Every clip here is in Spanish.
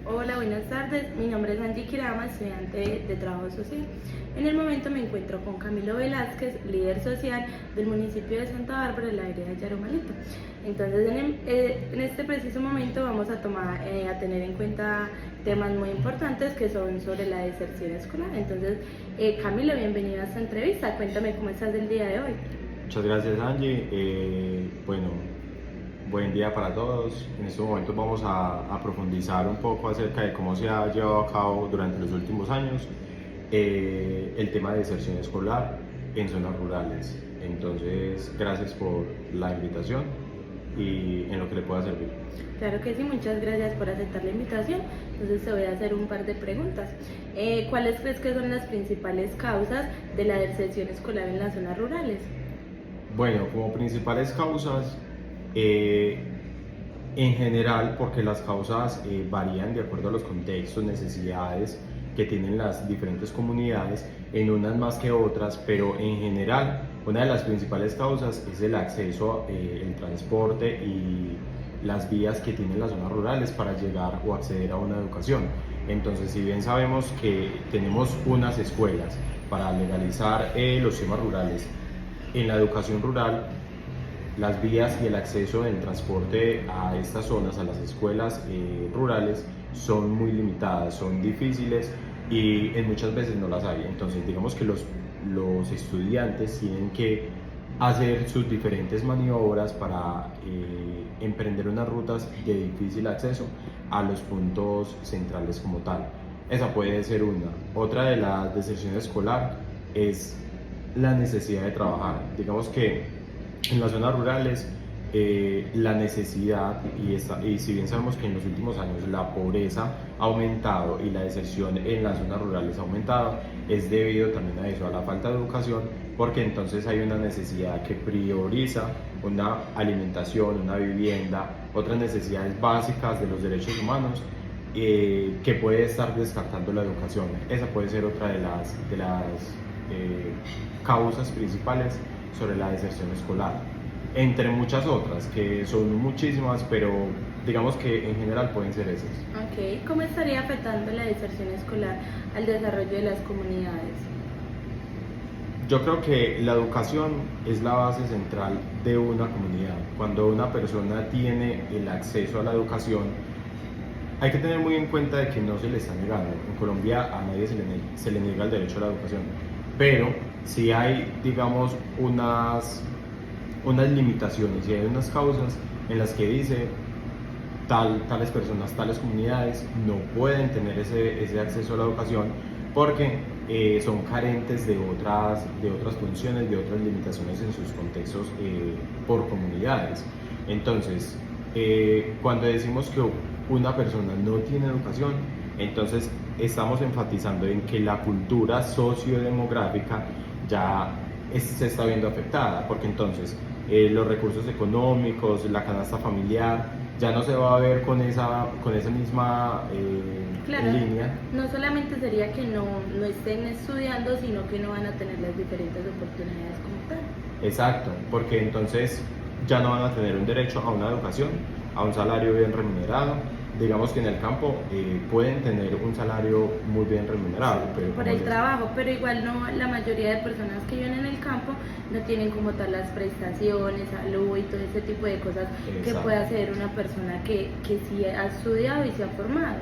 Hola, buenas tardes. Mi nombre es Angie Kirama, estudiante de Trabajo Social. En el momento me encuentro con Camilo Velázquez, líder social del municipio de Santa Bárbara, en la vereda de Yarumalito. Entonces, en este preciso momento vamos a tener en cuenta temas muy importantes que son sobre la deserción escolar. Entonces, Camilo, bienvenido a esta entrevista. Cuéntame cómo estás el día de hoy. Muchas gracias, Angie. Bueno, buen día para todos. En estos momentos vamos a profundizar un poco acerca de cómo se ha llevado a cabo durante los últimos años el tema de deserción escolar en zonas rurales. Entonces, gracias por la invitación y en lo que le pueda servir. Claro que sí, muchas gracias por aceptar la invitación. Entonces te voy a hacer un par de preguntas. ¿Cuáles crees que son las principales causas de la deserción escolar en las zonas rurales? Bueno, como principales causas, en general, porque las causas varían de acuerdo a los contextos, necesidades que tienen las diferentes comunidades, en unas más que otras, pero en general, una de las principales causas es el acceso, el transporte y las vías que tienen las zonas rurales para llegar o acceder a una educación. Entonces, si bien sabemos que tenemos unas escuelas para legalizar los temas rurales, en la educación rural, las vías y el acceso del transporte a estas zonas, a las escuelas rurales, son muy limitadas, son difíciles y en muchas veces no las hay. Entonces, digamos que los estudiantes tienen que hacer sus diferentes maniobras para emprender unas rutas de difícil acceso a los puntos centrales como tal. Esa puede ser una. Otra de las deserción escolar es la necesidad de trabajar. Digamos que en las zonas rurales la necesidad, y si bien sabemos que en los últimos años la pobreza ha aumentado y la deserción en las zonas rurales ha aumentado, es debido también a eso, a la falta de educación, porque entonces hay una necesidad que prioriza una alimentación, una vivienda, otras necesidades básicas de los derechos humanos que puede estar descartando la educación. Esa puede ser otra de las causas principales sobre la deserción escolar, entre muchas otras, que son muchísimas, pero digamos que en general pueden ser esas. Ok, ¿cómo estaría afectando la deserción escolar al desarrollo de las comunidades? Yo creo que la educación es la base central de una comunidad. Cuando una persona tiene el acceso a la educación, hay que tener muy en cuenta de que no se le está negando. En Colombia a nadie se le niega el derecho a la educación, pero si hay, digamos, unas limitaciones y hay unas causas en las que dice tales personas, tales comunidades no pueden tener ese acceso a la educación porque son carentes de otras funciones, de otras limitaciones en sus contextos por comunidades. Entonces, cuando decimos que una persona no tiene educación, entonces estamos enfatizando en que la cultura sociodemográfica ya se está viendo afectada, porque entonces los recursos económicos, la canasta familiar, ya no se va a ver con esa misma Claro, línea. no solamente sería que no estén estudiando, sino que no van a tener las diferentes oportunidades como tal. Exacto, porque entonces ya no van a tener un derecho a una educación, a un salario bien remunerado. Digamos que en el campo pueden tener un salario muy bien remunerado. Pero Por el trabajo, pero igual no, la mayoría de personas que viven en el campo no tienen como tal las prestaciones, salud y todo ese tipo de cosas. Exacto. Que puede hacer una persona que sí ha estudiado y se ha formado.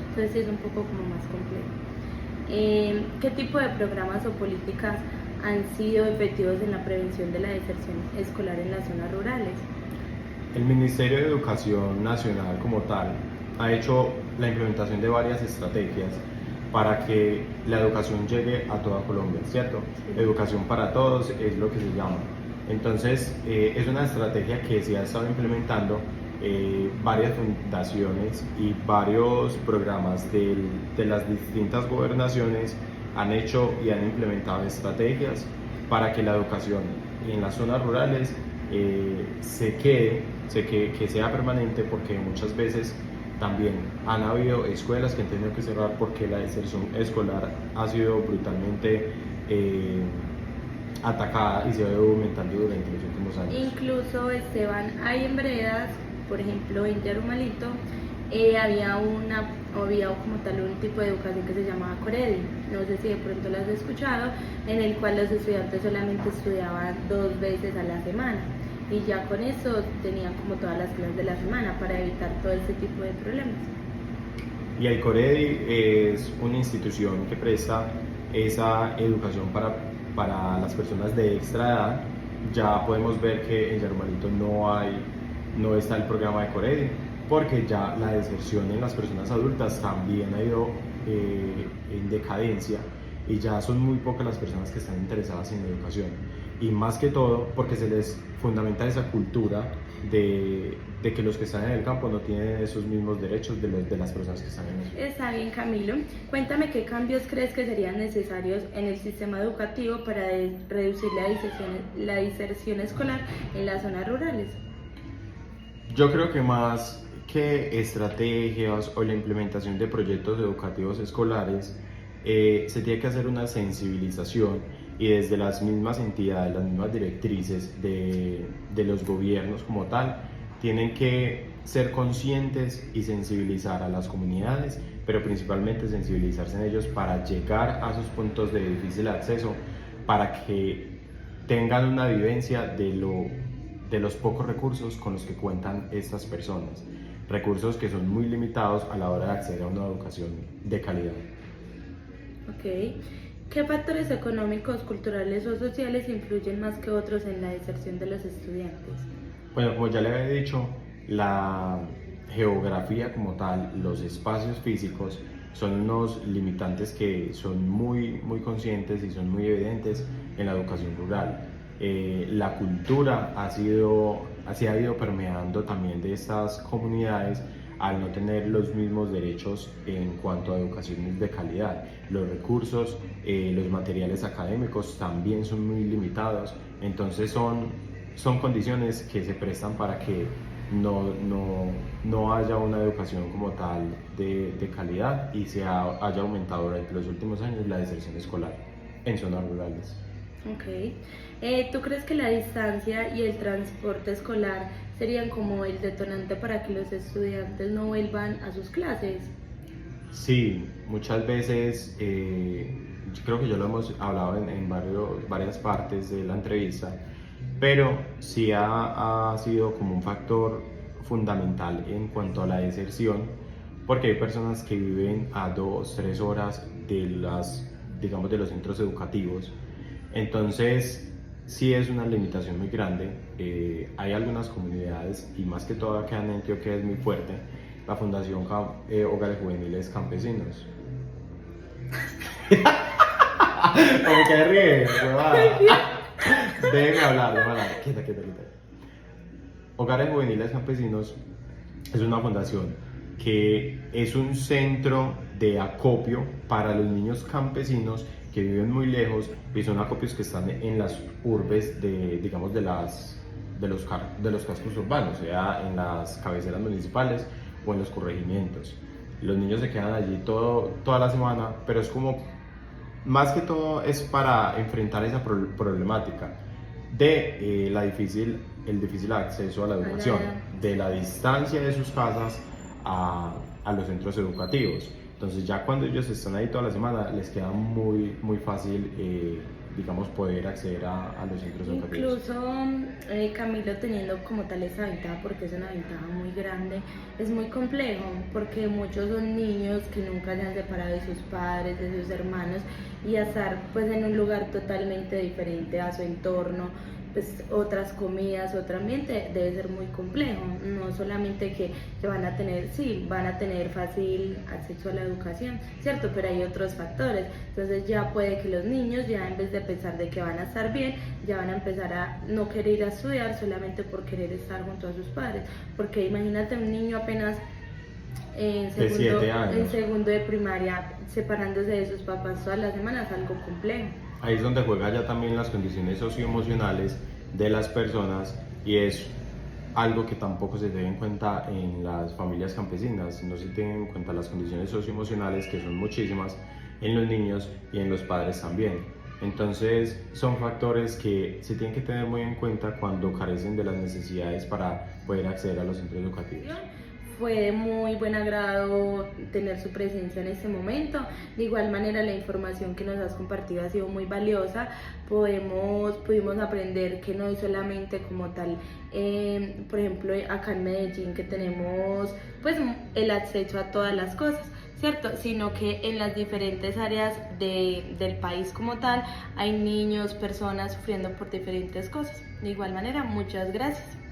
Entonces sí es un poco como más complejo. ¿Qué tipo de programas o políticas han sido efectivos en la prevención de la deserción escolar en las zonas rurales? El Ministerio de Educación Nacional como tal ha hecho la implementación de varias estrategias para que la educación llegue a toda Colombia, ¿cierto? Sí. Educación para todos es lo que se llama. Entonces, es una estrategia que se ha estado implementando. Varias fundaciones y varios programas de las distintas gobernaciones han hecho y han implementado estrategias para que la educación en las zonas rurales que sea permanente, porque muchas veces también han habido escuelas que han tenido que cerrar porque la deserción escolar ha sido brutalmente atacada y se ha ido aumentando durante los últimos años. Incluso, Esteban, hay en veredas, por ejemplo en Yarumalito, había como tal un tipo de educación que se llamaba Coredi, no sé si de pronto lo has escuchado, en el cual los estudiantes solamente estudiaban 2 veces a la semana y ya con eso tenían como todas las clases de la semana para evitar todo este tipo de problemas. Y el Coredi es una institución que presta esa educación para las personas de extra edad. Ya podemos ver que en Yarumalito no está el programa de Coredi, porque ya la deserción en las personas adultas también ha ido en decadencia y ya son muy pocas las personas que están interesadas en la educación. Y más que todo porque se les fundamenta esa cultura de que los que están en el campo no tienen esos mismos derechos de las personas que están en el ciudad. Está bien, Camilo. Cuéntame qué cambios crees que serían necesarios en el sistema educativo para reducir la diserción escolar en las zonas rurales. Yo creo que más que estrategias o la implementación de proyectos educativos escolares, se tiene que hacer una sensibilización y desde las mismas entidades, las mismas directrices de los gobiernos como tal, tienen que ser conscientes y sensibilizar a las comunidades, pero principalmente sensibilizarse en ellos para llegar a sus puntos de difícil acceso, para que tengan una vivencia de los pocos recursos con los que cuentan estas personas, recursos que son muy limitados a la hora de acceder a una educación de calidad. Ok. ¿Qué factores económicos, culturales o sociales influyen más que otros en la deserción de los estudiantes? Bueno, como ya le había dicho, la geografía como tal, los espacios físicos, son unos limitantes que son muy conscientes y son muy evidentes en la educación rural. La cultura se ha ido permeando también de estas comunidades al no tener los mismos derechos en cuanto a educación de calidad. Los recursos, los materiales académicos también son muy limitados, entonces son condiciones que se prestan para que no haya una educación como tal de calidad y haya aumentado durante los últimos años la deserción escolar en zonas rurales. Ok. ¿Tú crees que la distancia y el transporte escolar serían como el detonante para que los estudiantes no vuelvan a sus clases? Sí, muchas veces, yo creo que ya lo hemos hablado en varias partes de la entrevista, pero sí ha sido como un factor fundamental en cuanto a la deserción, porque hay personas que viven a 2, 3 horas digamos, de los centros educativos. Entonces, sí es una limitación muy grande. Hay algunas comunidades, y más que todo acá en Antioquia es muy fuerte, la Fundación Hogares Juveniles Campesinos. Como que ríe, déjeme hablar, quieta. Hogares Juveniles Campesinos es una fundación que es un centro de acopio para los niños campesinos que viven muy lejos y son acopios que están en las urbes digamos, de los cascos urbanos, sea en las cabeceras municipales o en los corregimientos. Los niños se quedan allí toda la semana, pero es como, más que todo es para enfrentar esa problemática de el difícil acceso a la educación, de la distancia de sus casas a los centros educativos. Entonces ya cuando ellos están ahí toda la semana les queda muy fácil, digamos, poder acceder a los centros educativos. Incluso Camilo, teniendo como tal esa ventaja, porque es una ventaja muy grande, es muy complejo porque muchos son niños que nunca se han separado de sus padres, de sus hermanos, y a estar pues en un lugar totalmente diferente a su entorno, pues otras comidas, otro ambiente, debe ser muy complejo. No solamente que van a tener fácil acceso a la educación, ¿cierto? Pero hay otros factores. Entonces ya puede que los niños, ya en vez de pensar de que van a estar bien, ya van a empezar a no querer ir a estudiar solamente por querer estar junto a sus padres. Porque imagínate un niño apenas en segundo de primaria, separándose de sus papás todas las semanas, algo complejo. Ahí es donde juega ya también las condiciones socioemocionales de las personas, y es algo que tampoco se tiene en cuenta en las familias campesinas. No se tienen en cuenta las condiciones socioemocionales, que son muchísimas en los niños y en los padres también. Entonces son factores que se tienen que tener muy en cuenta cuando carecen de las necesidades para poder acceder a los centros educativos. fue de muy buen agrado tener su presencia en este momento. De igual manera, la información que nos has compartido ha sido muy valiosa. Pudimos aprender que no es solamente como tal, por ejemplo, acá en Medellín, que tenemos pues el acceso a todas las cosas, ¿cierto? Sino que en las diferentes áreas del país como tal hay niños, personas sufriendo por diferentes cosas. De igual manera, muchas gracias.